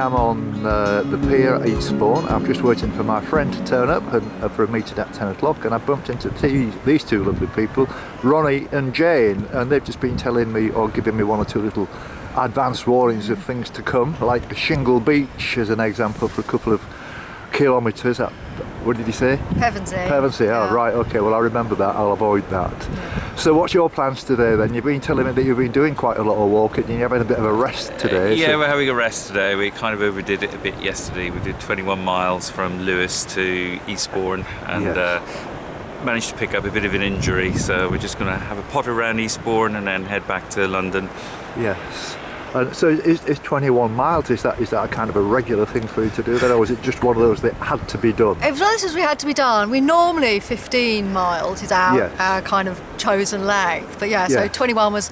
am on the pier at Eastbourne. I'm just waiting for my friend to turn up and for a meeting at 10 o'clock, and I bumped into these two lovely people, Ronnie and Jane, and they've just been telling me or giving me one or two little advanced warnings of things to come, like the Shingle Beach as an example for a couple of kilometres. What did he say? Pevensey. Pevensey, yeah. Oh right, okay, well I'll remember that, I'll avoid that. Yeah. So what's your plans today then? You've been telling me that you've been doing quite a lot of walking and you're having a bit of a rest today. Yeah, so... we're having a rest today. We kind of overdid it a bit yesterday. We did 21 miles from Lewis to Eastbourne and managed to pick up a bit of an injury, so we're just going to have a potter around Eastbourne and then head back to London. Yes. So is 21 miles, is that a kind of a regular thing for you to do then, or was it just one of those that had to be done? It was one of those we had to be done. We normally 15 miles is our kind of chosen length, but so 21 was,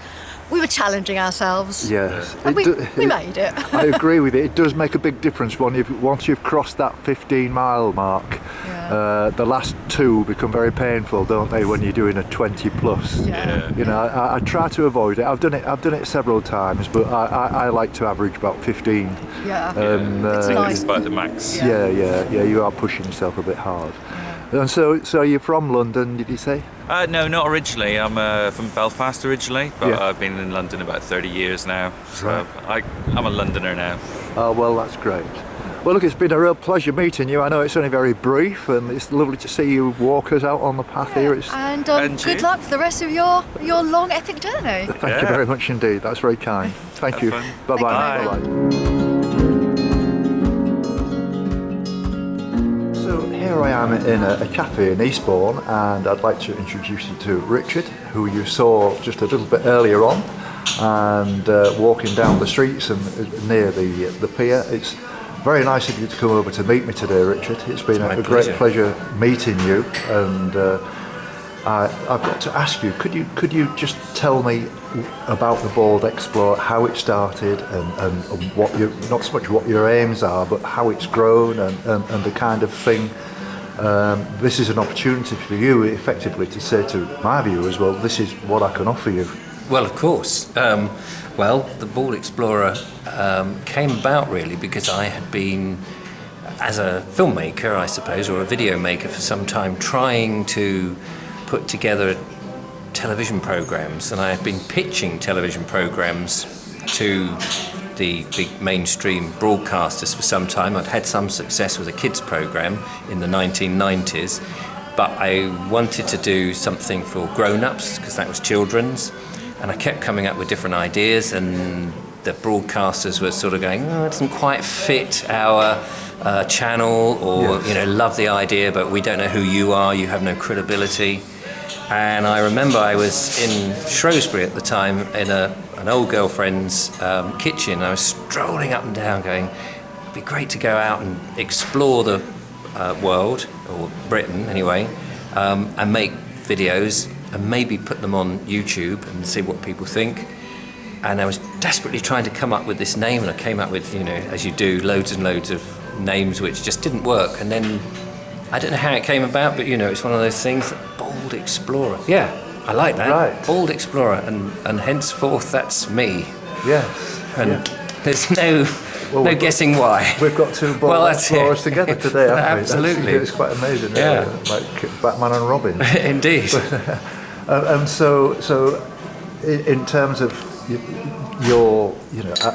we were challenging ourselves. Yes. And we made it. I agree with it. It does make a big difference once you've crossed that 15-mile mark. The last two become very painful, don't they, when you're doing a 20 plus? Yeah. You know, I try to avoid it. I've done it several times, but I like to average about 15. Yeah. It's nice. About the max. Yeah. You are pushing yourself a bit hard. And so you're from London, did you say? No, not originally. I'm from Belfast originally, but I've been in London about 30 years now. So I'm a Londoner now. Oh, well, that's great. Well, look, it's been a real pleasure meeting you. I know it's only very brief, and it's lovely to see you walk us out on the path here. And good luck for the rest of your long epic journey. Thank you very much indeed. That's very kind. Thank you. Fun. Bye-bye. Bye. So here I am in a cafe in Eastbourne, and I'd like to introduce you to Richard, who you saw just a little bit earlier on, and walking down the streets and near the pier. It's very nice of you to come over to meet me today, Richard. It's been a great pleasure meeting you, and I've got to ask you, could you just tell me about the Bold Explorer, how it started, and what not so much what your aims are, but how it's grown and the kind of thing. This is an opportunity for you, effectively, to say to my viewers, well, this is what I can offer you. Well, of course. The Bold Explorer came about really because I had been, as a filmmaker, I suppose, or a video maker for some time, trying to put together television programs, and I had been pitching television programs to the big mainstream broadcasters for some time. I'd had some success with a kids program in the 1990s, but I wanted to do something for grown-ups because that was children's. And I kept coming up with different ideas, and the broadcasters were sort of going, it doesn't quite fit our channel, or love the idea, but we don't know who you are, you have no credibility. And I remember I was in Shrewsbury at the time in an old girlfriend's kitchen. I was strolling up and down going, it'd be great to go out and explore the world, or Britain anyway, and make videos and maybe put them on YouTube and see what people think. And I was desperately trying to come up with this name, and I came up with, as you do, loads and loads of names which just didn't work. And then I don't know how it came about, but it's one of those things, Bold Explorer. Yeah, I like that. Right. Bold Explorer, and henceforth that's me. Yes. And there's no guessing why. We've got two Bold Explorers together today, haven't we? Absolutely. It's quite amazing. Yeah. Like Batman and Robin. Indeed. And so in terms of your,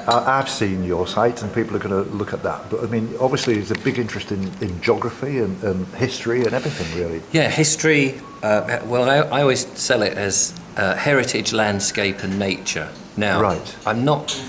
I've seen your site and people are going to look at that, but I mean, obviously there's a big interest in geography and history and everything, really. Yeah, history, I always sell it as heritage, landscape and nature. Now, I'm not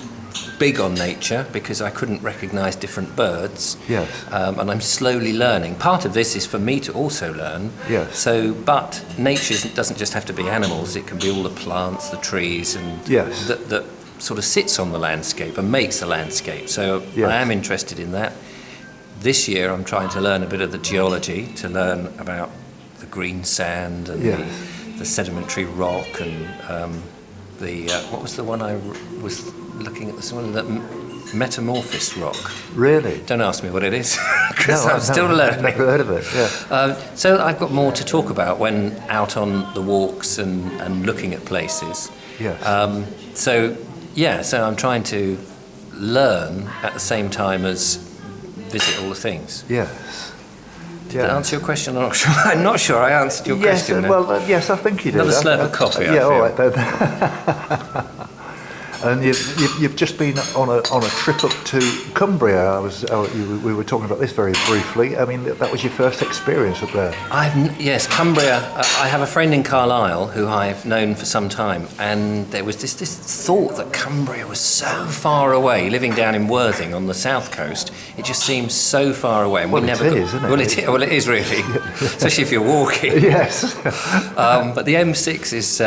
big on nature because I couldn't recognise different birds. Yes. And I'm slowly learning. Part of this is for me to also learn. Yes. But nature doesn't just have to be animals. It can be all the plants, the trees, and that sort of sits on the landscape and makes a landscape. So I am interested in that. This year I'm trying to learn a bit of the geology, to learn about the green sand and the sedimentary rock and what was the one I was looking at, this one, the metamorphosed rock. Really? Don't ask me what it is, because I'm still learning. I've never heard of it, yeah. So I've got more to talk about when out on the walks and looking at places. Yes. So I'm trying to learn at the same time as visit all the things. Yes. Did that answer your question? I'm not sure I answered your question. Yes, I think you did. Another slurp of coffee. Yeah, all right then. And you've just been on a trip up to Cumbria. We were talking about this very briefly. I mean, that was your first experience up there. Yes, Cumbria. I have a friend in Carlisle who I've known for some time, and there was this thought that Cumbria was so far away. Living down in Worthing on the south coast, it just seems so far away. And well, it is, isn't it? Well, it is really, especially if you're walking. Yes. But the M6 is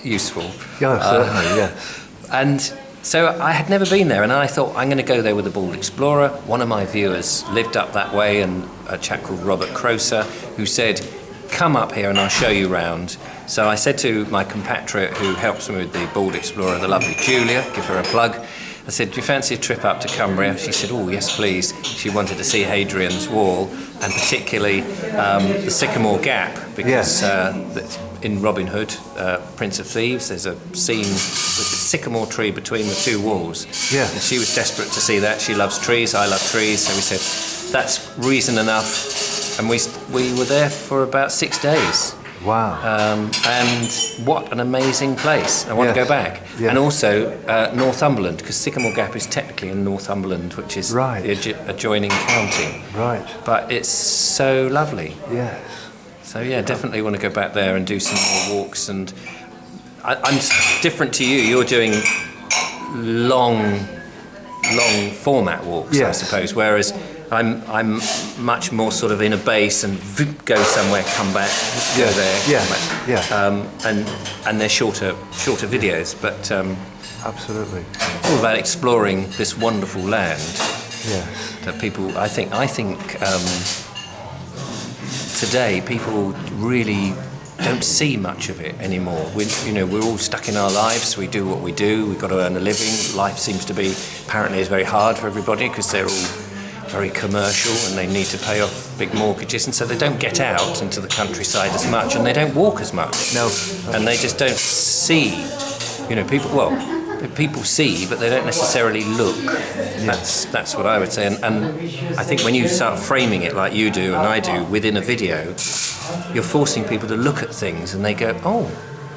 useful. Yeah, certainly. Yes. And so I had never been there, and I thought, I'm going to go there with the Bald Explorer. One of my viewers lived up that way, and a chap called Robert Croser, who said, come up here and I'll show you round. So I said to my compatriot who helps me with the Bald Explorer, the lovely Julia, give her a plug, I said, do you fancy a trip up to Cumbria? She said, oh, yes, please. She wanted to see Hadrian's Wall, and particularly the Sycamore Gap, because in Robin Hood, Prince of Thieves, there's a scene with the sycamore tree between the two walls. Yeah. And she was desperate to see that. She loves trees, I love trees, so we said, that's reason enough. And we were there for about 6 days. Wow. And what an amazing place. I want to go back. Yes. And also Northumberland, because Sycamore Gap is technically in Northumberland, which is the adjoining county. Right. But it's so lovely. Yes. So yeah, definitely want to go back there and do some more walks. And I'm different to you. You're doing long format walks, I suppose, whereas I'm much more sort of in a base and go somewhere, come back, go there, come back. And they're shorter videos, but absolutely, it's all about exploring this wonderful land. Yes. That people, I think today people really don't see much of it anymore. We're all stuck in our lives. We do what we do. We've got to earn a living. Life seems to be, apparently, is very hard for everybody because they're all very commercial and they need to pay off big mortgages, and so they don't get out into the countryside as much, and they don't walk as much. No. And they just don't see. People see, but they don't necessarily look. That's what I would say. And I think when you start framing it like you do and I do within a video, you're forcing people to look at things and they go, oh,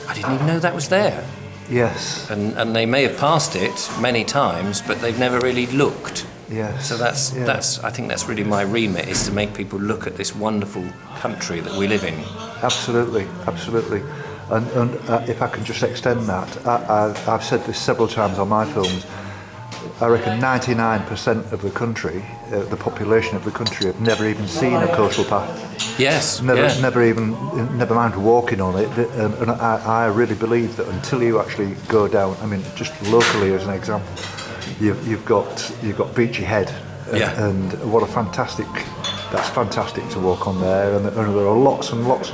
I didn't even know that was there. Yes. And they may have passed it many times, but they've never really looked. Yes. So I think that's really my remit, is to make people look at this wonderful country that we live in. Absolutely. And if I can just extend that, I've said this several times on my films, I reckon 99% of the country, the population of the country, have never even seen a coastal path. Yes. Never mind walking on it. And I really believe that until you actually go down, I mean, just locally as an example, you've got Beachy Head, and what a fantastic. That's fantastic to walk on there, and there are lots and lots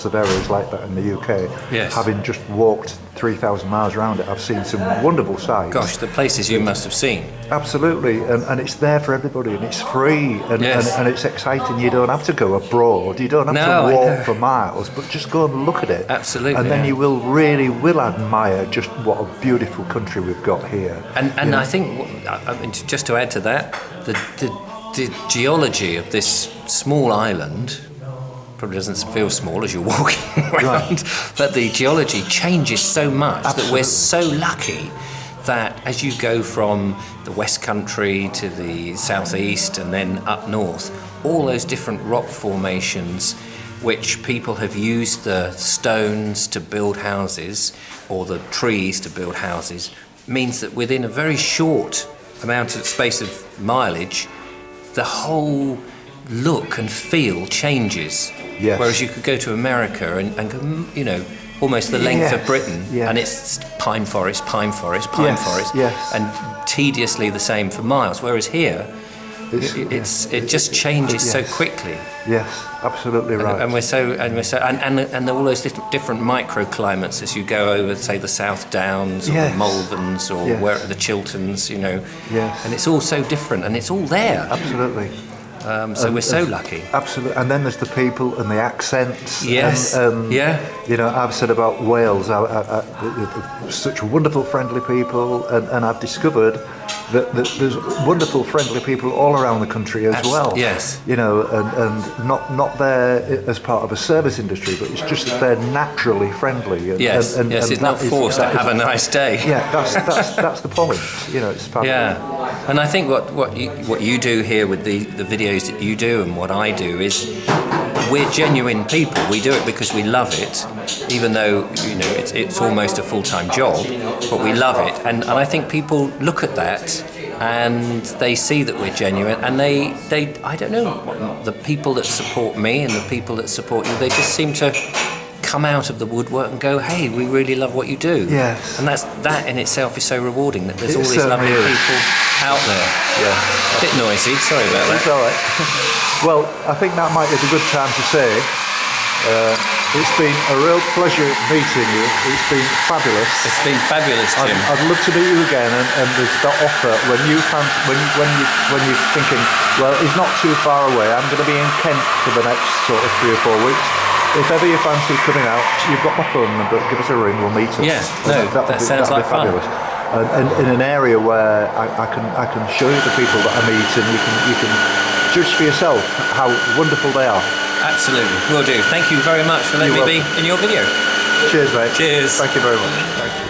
of areas like that in the UK. Yes. Having just walked 3,000 miles around it, I've seen some wonderful sights. Gosh, the places you must have seen. Absolutely, and it's there for everybody, and it's free, and it's exciting. You don't have to go abroad, you don't have to walk for miles, but just go and look at it. Absolutely. And then you will admire just what a beautiful country we've got here. And I think, just to add to that, the geology of this small island probably doesn't feel small as you're walking around, but the geology changes so much that we're so lucky that as you go from the West Country to the southeast and then up north, all those different rock formations which people have used the stones to build houses or the trees to build houses, means that within a very short amount of space of mileage, the whole look and feel changes. Yes. Whereas you could go to America and go, almost the length of Britain, and it's pine forest, and tediously the same for miles. Whereas here, it just changes so quickly. Yes, absolutely right. And all those different microclimates as you go over, say, the South Downs or the Malverns or where the Chilterns, Yes. And it's all so different, and it's all there. Absolutely. So we're so lucky. Absolutely. And then there's the people and the accents. Yes. Yeah. You know, I've said about Wales, such wonderful, friendly people, and I've discovered that there's wonderful, friendly people all around the country as well. Yes. You know, and not there as part of a service industry, but it's just that they're naturally friendly. And, yes. and it's not forced to have a nice day. Yeah, that's the point. You know, it's fabulous. Yeah, and I think what you do here with the videos that you do and what I do is we're genuine people. We do it because we love it, even though it's almost a full-time job, but we love it. And I think people look at that and they see that we're genuine, and they I don't know, the people that support me and the people that support you, they just seem to come out of the woodwork and go, hey, we really love what you do. Yes. And that in itself is so rewarding, that there's all these lovely people out there. Yeah. A bit noisy, sorry about that. It's all right. Well, I think that might be a good time to say it's been a real pleasure meeting you. It's been fabulous. It's been fabulous, Jim. I'd love to meet you again, and there's that offer when you're thinking, well, he's not too far away. I'm going to be in Kent for the next sort of 3 or 4 weeks. If ever you fancy coming out, you've got my phone number. Give us a ring. We'll meet up. Yeah, that sounds like fun. And in an area where I can show you the people that I meet, and you can judge for yourself how wonderful they are. Absolutely, will do. Thank you very much for letting me be in your video. Cheers, mate. Cheers. Thank you very much. Thank you.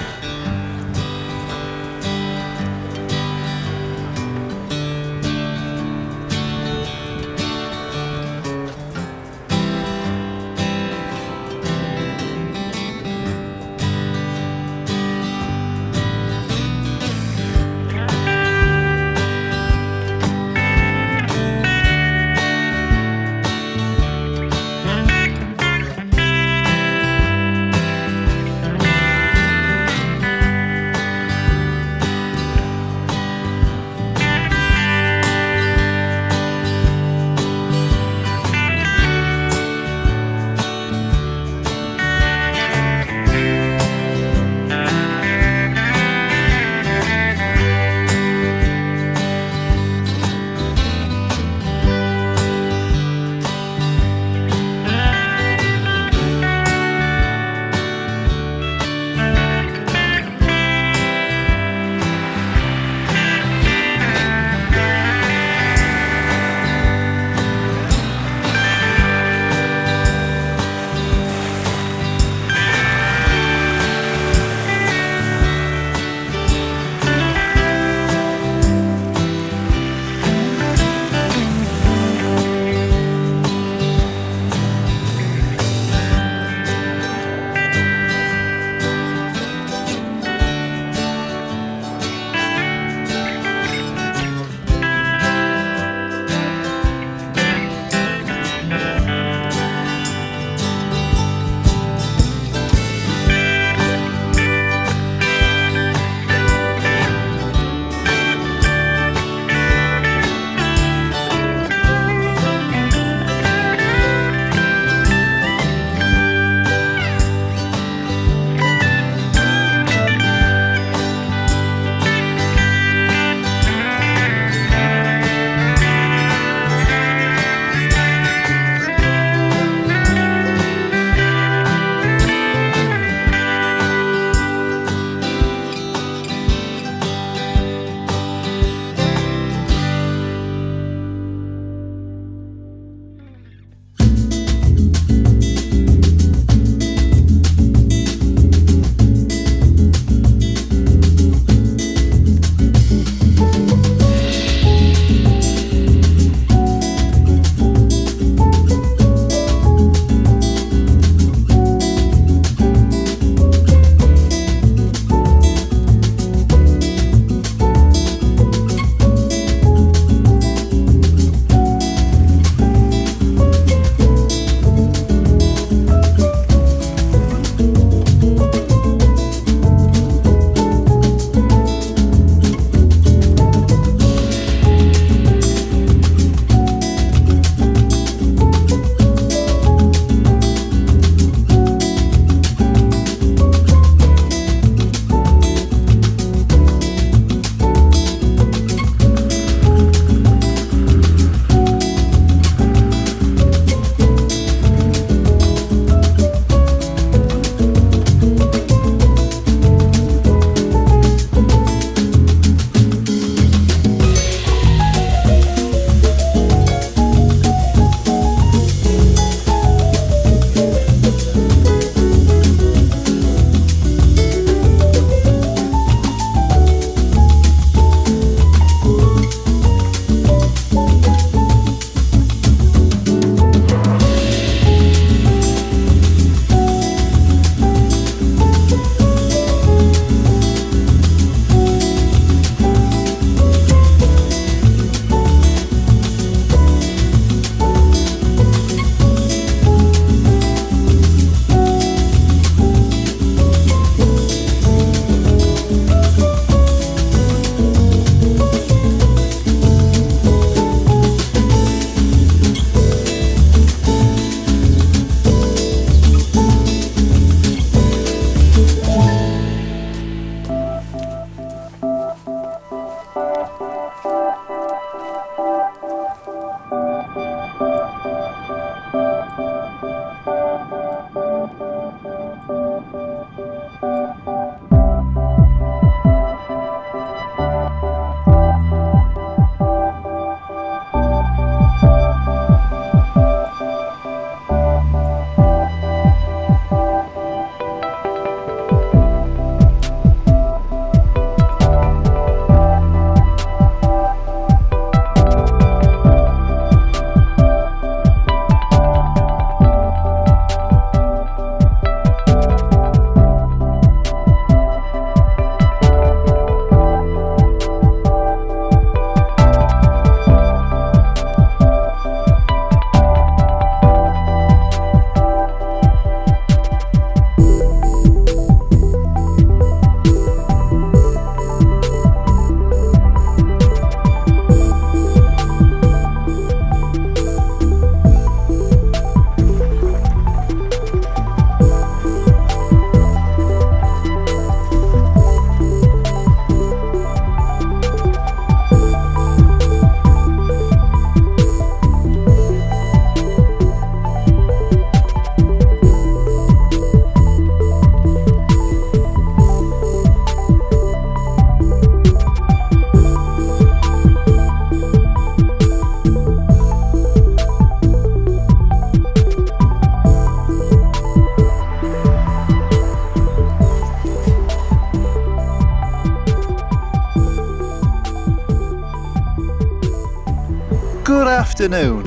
afternoon.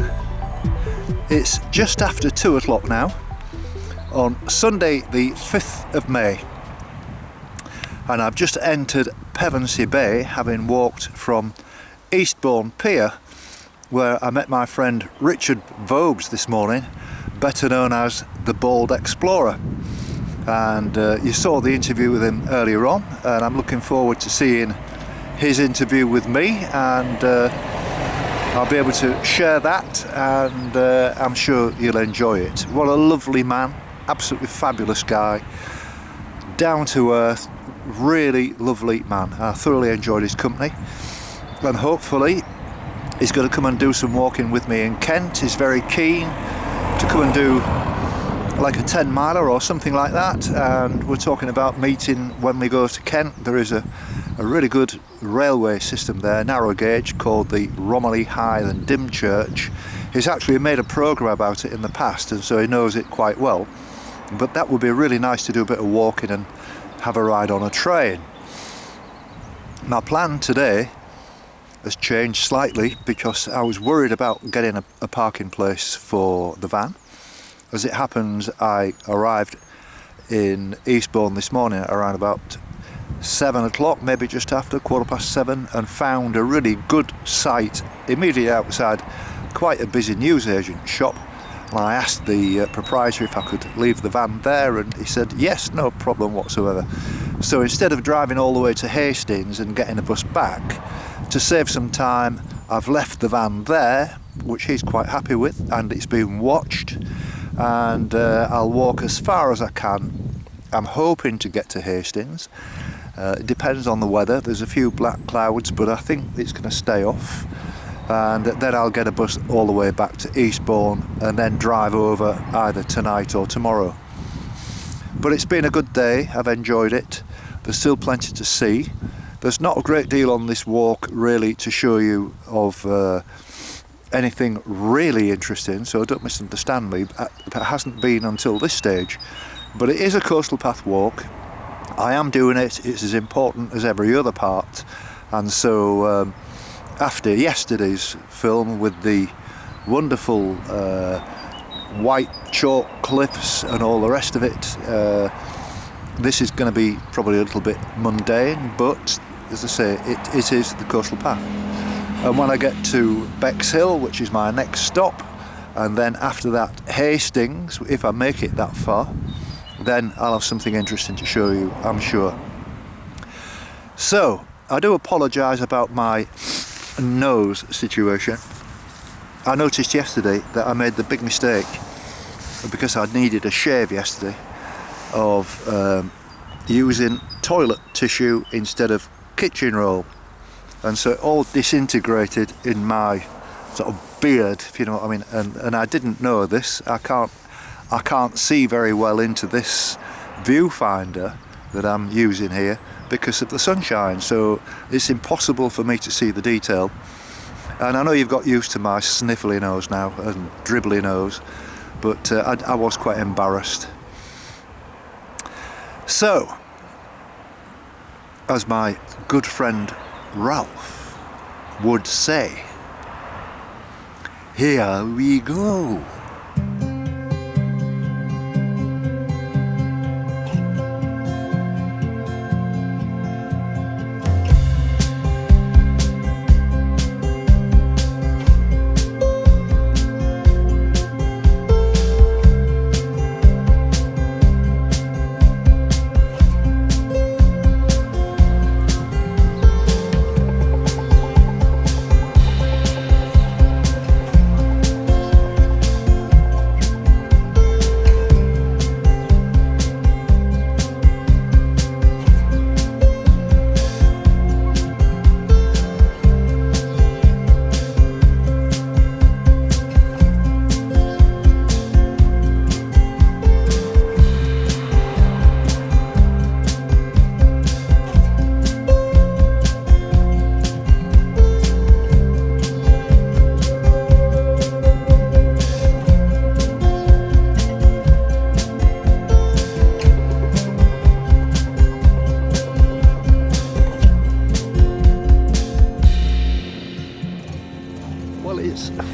It's just after 2 o'clock now on Sunday the 5th of May, and I've just entered Pevensey Bay, having walked from Eastbourne Pier, where I met my friend Richard Vobes this morning, better known as the Bald Explorer. And you saw the interview with him earlier on, and I'm looking forward to seeing his interview with me, and I'll be able to share that, and I'm sure you'll enjoy it. What a lovely man, absolutely fabulous guy, down to earth, really lovely man. I thoroughly enjoyed his company, and hopefully he's going to come and do some walking with me in Kent. He's very keen to come and do like a 10 miler or something like that, and we're talking about meeting when we go to Kent. There is a really good railway system there, narrow gauge, called the Romilly Hythe and Dymchurch. He's actually made a programme about it in the past, and so he knows it quite well, but that would be really nice to do a bit of walking and have a ride on a train. My plan today has changed slightly because I was worried about getting a parking place for the van. As it happens, I arrived in Eastbourne this morning at around about 7 o'clock, maybe just after, 7:15, and found a really good site immediately outside quite a busy newsagent shop. And I asked the proprietor if I could leave the van there, and he said yes, no problem whatsoever. So instead of driving all the way to Hastings and getting a bus back, to save some time, I've left the van there, which he's quite happy with, and it's been watched, and I'll walk as far as I can. I'm hoping to get to Hastings. It depends on the weather. There's a few black clouds, but I think it's going to stay off, and then I'll get a bus all the way back to Eastbourne and then drive over either tonight or tomorrow. But it's been a good day. I've enjoyed it. There's still plenty to see. There's not a great deal on this walk really to show you of anything really interesting, so don't misunderstand me. That hasn't been until this stage, but it is a coastal path walk. I am doing it. It's as important as every other part, and so after yesterday's film with the wonderful white chalk cliffs and all the rest of it, this is going to be probably a little bit mundane, but as I say, it is the coastal path. And when I get to Bexhill, which is my next stop, and then after that Hastings, if I make it that far, then I'll have something interesting to show you, I'm sure. So, I do apologise about my nose situation. I noticed yesterday that I made the big mistake, because I needed a shave yesterday, of using toilet tissue instead of kitchen roll, and so it all disintegrated in my sort of beard, if you know what I mean, and I didn't know this. I can't see very well into this viewfinder that I'm using here because of the sunshine, so it's impossible for me to see the detail. And I know you've got used to my sniffly nose now and dribbly nose, but I was quite embarrassed. So, as my good friend Ralph would say, here we go.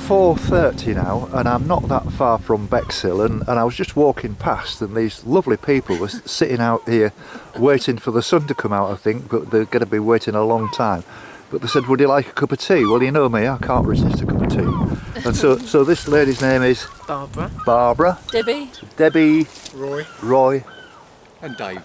4:30 now, and I'm not that far from Bexhill, and I was just walking past, and these lovely people were sitting out here waiting for the sun to come out, I think, but they're going to be waiting a long time. But they said, would you like a cup of tea? Well, you know me, I can't resist a cup of tea. And so this lady's name is? Barbara. Barbara. Debbie. Roy. And Dave.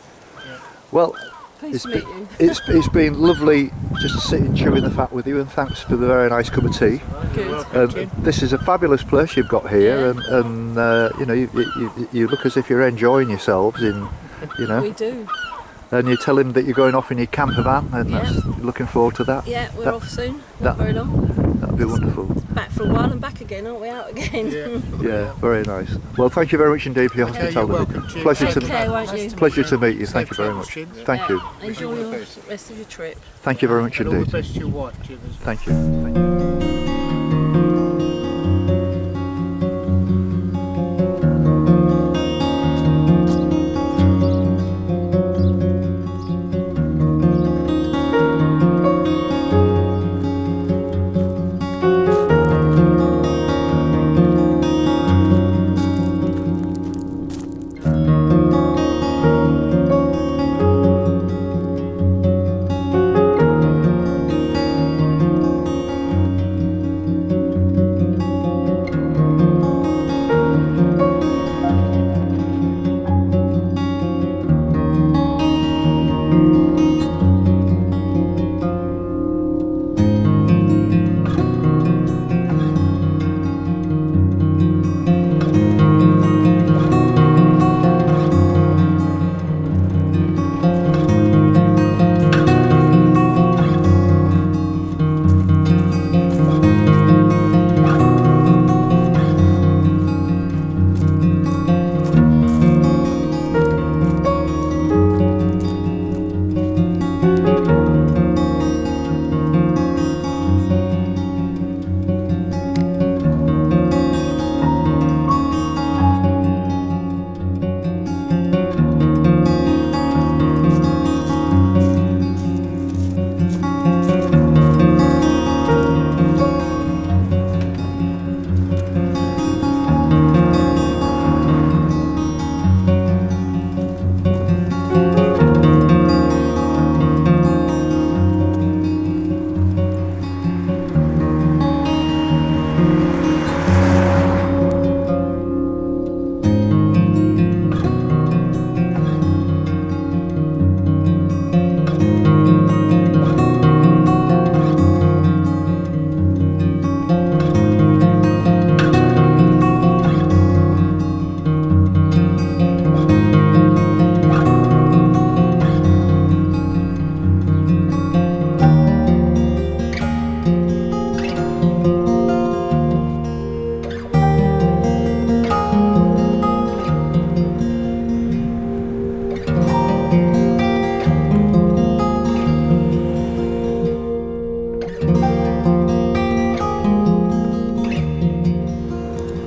Well, Nice to meet you. it's been lovely just to sit and chewing the fat with you, and thanks for the very nice cup of tea. Good. This is a fabulous place you've got here, Yeah. and you know, you look as if you're enjoying yourselves in, you know. We do. And you tell him that you're going off in your camper van, and that's, looking forward to that. Yeah, we're off soon. Not very long. That'd be wonderful. Back for a while and back again, aren't we? Out again. Yeah, very nice. Well, thank you very much indeed for your hospitality. You're welcome. Cheers. Pleasure Take to care, won't you? pleasure to meet you. Thank you very much. Thank you. Enjoy your rest of your trip. Thank you very much And all the indeed. best to your wife, Jim. As well. Thank you. Thank you.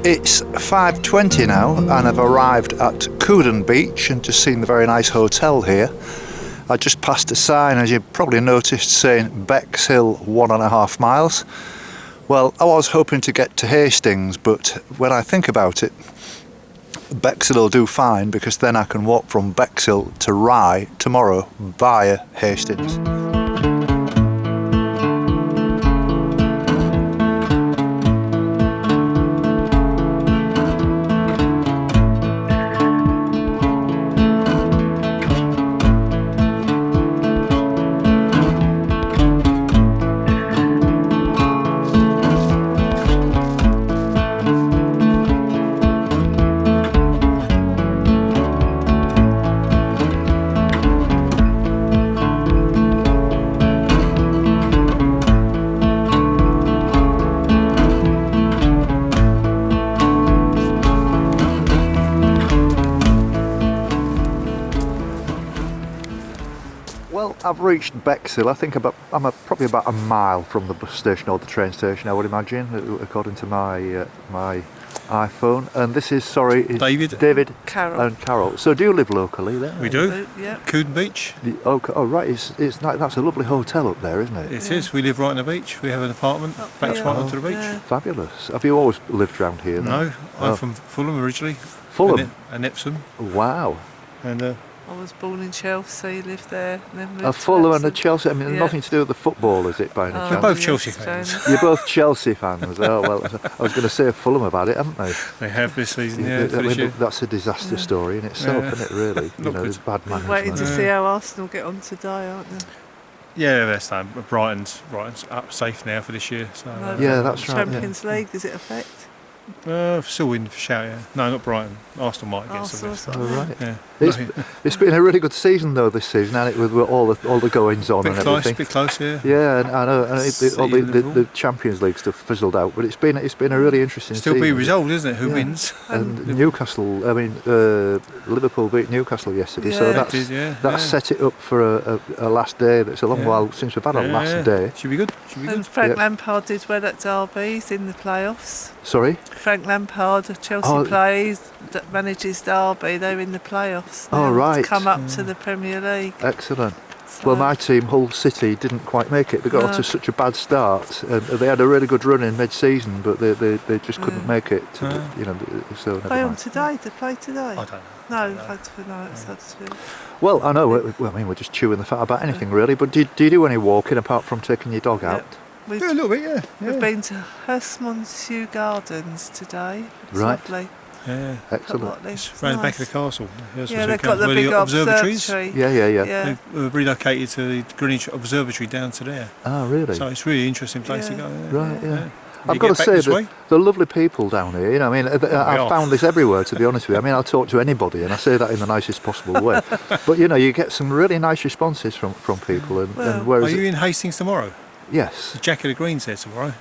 It's 5:20 now, and I've arrived at Couden Beach and just seen the very nice hotel here. I just passed a sign, as you probably noticed, saying Bexhill 1.5 miles. Well, I was hoping to get to Hastings, but when I think about it, Bexhill will do fine, because then I can walk from Bexhill to Rye tomorrow via Hastings. Well, I've reached Bexhill. I think I'm probably about a mile from the bus station or the train station, I would imagine, according to my iPhone, and this is David Carol. and Carol. So do you live locally there? We do. Yeah. Couden Beach. Oh right, it's like, that's a lovely hotel up there, isn't it? It is. We live right on the beach. We have an apartment back right onto the beach. Yeah. Fabulous. Have you always lived around here then? No, I'm from Fulham originally. Fulham? And Epsom. Wow. And I was born in Chelsea, lived there, then moved to Fulham and a Epsom. Chelsea. I mean, Yeah. nothing to do with the football, is it, by any we're chance? both yes, Chelsea fans. Jane. You're both Chelsea fans. Oh, well, I was going to say Fulham have had it, haven't they? They have this season, I for this mean, year. that's a disaster story in itself, Yeah. isn't it, really? Not good. There's bad We're management. waiting to see how Arsenal get on today, aren't they? Yeah, that's time. Brighton's up safe now for this year. So, No, Yeah, that's right. Champions League, does it affect? still in for shout, yeah. No, not Brighton. Arsenal might get some. Arsenal, Oh, right. Yeah. It's been a really good season though this season, hasn't it, with all the goings on and everything. Bit close, yeah. Yeah, and I know, and all City, the Champions League stuff fizzled out, but it's been a really interesting Still season. be resolved, isn't it? Who Yeah. wins? And Newcastle, I mean, Liverpool beat Newcastle yesterday, so Yeah. that's It did, that's set it up for a last day. That's a long Yeah. while since we've had a last day. Should be good. Should be And good. Frank Yeah. Lampard did well at Derby, he's in the playoffs. Sorry. Frank Lampard of Chelsea Oh. plays, that manages Derby, they're in the playoffs. Oh, now to right. come up to the Premier League. Excellent. So, Well, my team, Hull City, didn't quite make it. They got off to such a bad start. They had a really good run in mid-season, but they just couldn't make it. So never play on mind. today, they play today. I don't know. No, it's Huddersfield. Well, I know. I mean, we're just chewing the fat about anything really. But do you do any walking apart from taking your dog out? We've, Yeah, a little bit, yeah. we've been to Hurstmondshew Gardens today. It's Right. lovely. Yeah. Excellent. It's around the back of the castle. Yeah, they've got the big observatory. Yeah. They've relocated to the Greenwich Observatory down to there. Oh, really? So it's a really interesting place to Yeah. go. Right. Yeah. You I've got get to back say this that way? they're lovely people down here. You know, I mean, I've found this everywhere. To be honest with you, I mean, I'll talk to anybody, and I say that in the nicest possible way. But you get some really nice responses from people. And Are whereas you in Hastings tomorrow? yes, The Jack of the Green's there tomorrow.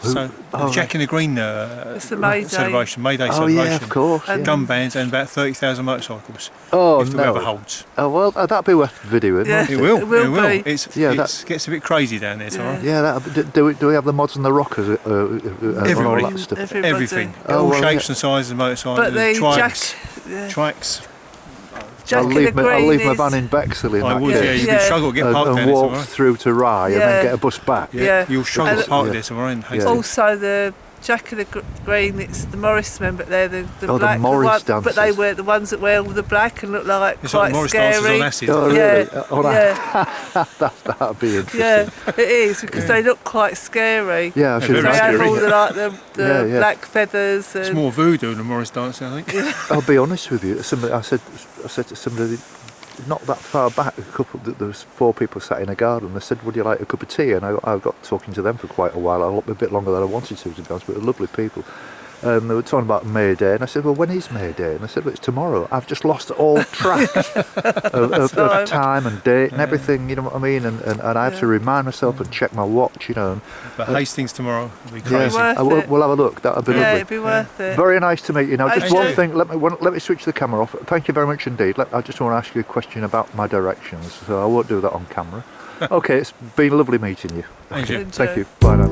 Who? So Oh, the Jack in the Green It's the May Day. celebration, May Day oh celebration. yeah, of course. And Yeah. Gun bands and about 30,000 motorcycles. Oh if the weather no. holds. Oh well, that'd be worth videoing. Yeah. wouldn't It it? will. It will be. It's Yeah, gets a bit crazy down there tomorrow. Yeah, do we have the mods and the rockers and all Everybody. that stuff? Everybody. Everything. Oh, All well, shapes yeah. and sizes of motorcycles. But the trikes. Jack Trikes. I'll of leave the my Green van is- in Bexhill in I that would, case. yeah. You Yeah. could struggle to get parked down and there walk tomorrow. through to Rye and Yeah. then get a bus back. Yeah. You'll struggle to And- park Yeah. there tomorrow in Yeah. Hastings. Also, the Jack of the Green, it's the Morris men, but they're the Oh, the black Morris one, dancers. but they wear the ones that wear all the black and look like It's quite like Morris dancers scary. on acid. Oh, really? Yeah, Oh, yeah, that'd be interesting. yeah, it is because they look quite scary. Yeah, I should very They have scary. all the Yeah, yeah. black feathers It's and more voodoo than Morris dancing, I think. I'll be honest with you. I said to somebody not that far back, there was 4 people sat in a garden. They said, "Would you like a cup of tea?" And I got talking to them for quite a while, a bit longer than I wanted to be honest. But they're lovely people. They were talking about May Day, and I said, "Well, when is May Day?" And I said, "Well, it's tomorrow." I've just lost all track of time and date and everything. You know what I mean? And I have to remind myself and check my watch. But Hastings tomorrow will be Yeah, crazy. Worth it. we'll have a look. That'll be yeah, lovely. it'd be worth it. Very nice to meet you. Now, just Thank one you. thing. Let me switch the camera off. Thank you very much indeed. I just want to ask you a question about my directions, so I won't do that on camera. Okay, it's been lovely meeting you. Thank you. Thank you. Bye now.